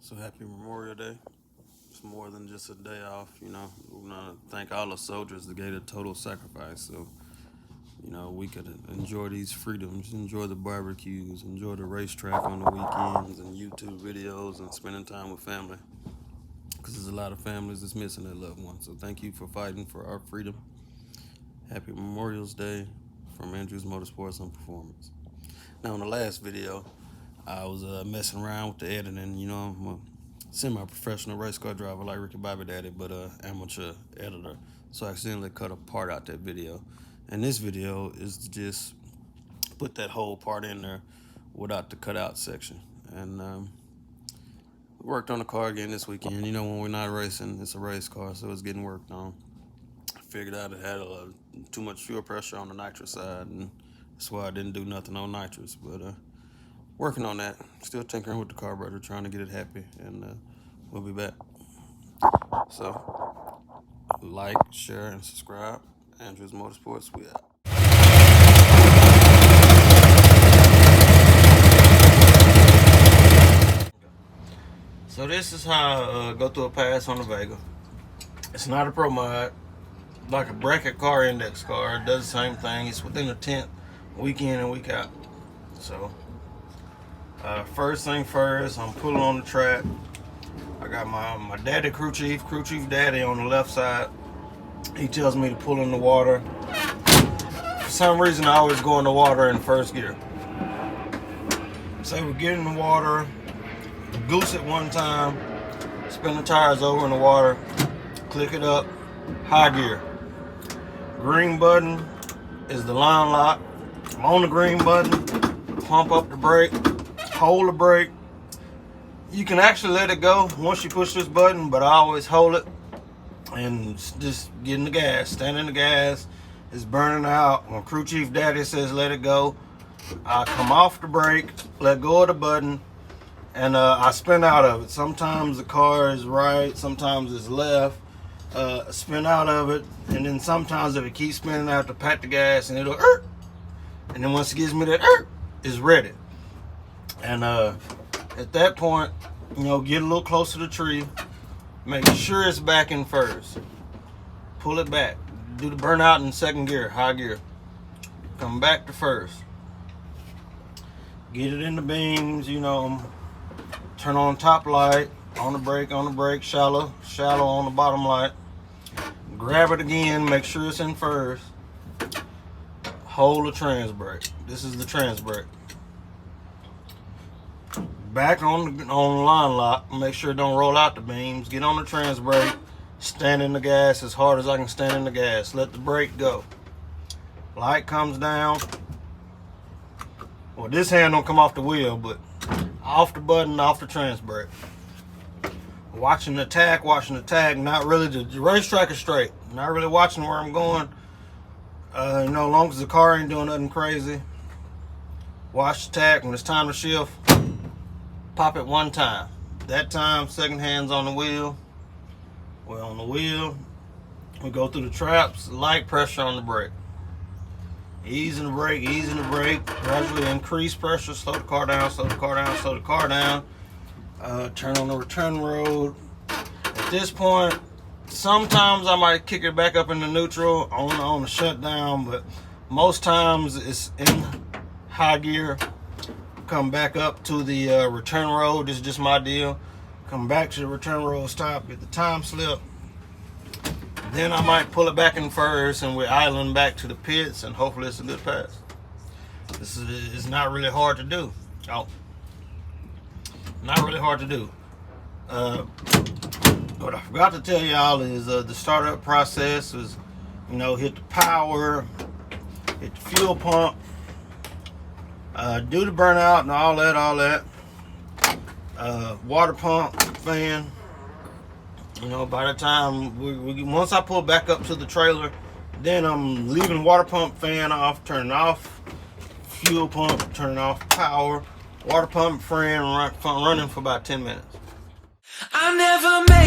So happy Memorial Day. It's more than just a day off, you know. We want to thank all the soldiers that gave a total sacrifice. So, you know, we could enjoy these freedoms, enjoy the barbecues, enjoy the racetrack on the weekends and YouTube videos and spending time with family. Because there's a lot of families that's missing their loved ones. So thank you for fighting for our freedom. Happy Memorial Day from Andrews Motorsports and Performance. Now, in the last video, I was messing around with the editing. You know, I'm a semi-professional race car driver like Ricky Bobby Daddy, but amateur editor. So I accidentally cut a part out that video. And this video is to just put that whole part in there without the cutout section. And worked on the car again this weekend. You know, when we're not racing, it's a race car, so it's getting worked on. I figured out it had too much fuel pressure on the nitrous side, and that's why I didn't do nothing on nitrous. But working on that, still tinkering with the carburetor, trying to get it happy, and we'll be back. So, like, share, and subscribe. Andrews Motorsports, we out. So this is how I go through a pass on the Vega. It's not a pro mod, like a bracket car, index car. It does the same thing. It's within a tenth, week in and week out. So, first thing first, I'm pulling on the track. I got my daddy, crew chief daddy on the left side. He tells me to pull in the water. For some reason, I always go in the water in first gear. So we get in the water, goose it one time, spin the tires over in the water, click it up, high gear. Green button is the line lock. I'm on the green button, pump up the brake, hold the brake. You can actually let it go once you push this button, but I always hold it and just get in the gas. Stand in the gas. It's burning out. When crew chief daddy says let it go, I come off the brake, let go of the button, and I spin out of it. Sometimes the car is right, sometimes it's left. Spin out of it, and then sometimes if it keeps spinning, I have to pat the gas and it'll and then once it gives me that it's ready. And at that point, you know, get a little closer to the tree, make sure it's back in first, pull it back, do the burnout in second gear, high gear, come back to first, get it in the beams, you know, turn on top light, on the brake, shallow on the bottom light, grab it again, make sure it's in first, hold the trans brake. This is the trans brake. Back on the line lock, make sure it don't roll out the beams, get on the trans brake, stand in the gas as hard as I can stand in the gas, let the brake go. Light comes down. Well, this hand don't come off the wheel, but off the button, off the trans brake. Watching the tag, not really, the racetrack is straight. Not really watching where I'm going. You know, as long as the car ain't doing nothing crazy. Watch the tag. When it's time to shift, pop it one time. That time, second hand's on the wheel. We're on the wheel. We go through the traps, light pressure on the brake. Easing the brake, gradually increase pressure, slow the car down, slow the car down. Turn on the return road. At this point, sometimes I might kick it back up into neutral on the shutdown, but most times it's in high gear. Come back up to the return road. This is just my deal. Come back to the return road, stop, get the time slip. Then I might pull it back in first, and we're idling back to the pits, and hopefully it's a good pass. This is not really hard to do. Oh, not really hard to do. What I forgot to tell y'all is the startup process is, you know, hit the power, hit the fuel pump, do the burnout and all that. Water pump, fan. You know, by the time once I pull back up to the trailer, then I'm leaving water pump, fan off, turning off fuel pump, turning off power, water pump, fan running for about 10 minutes. I never made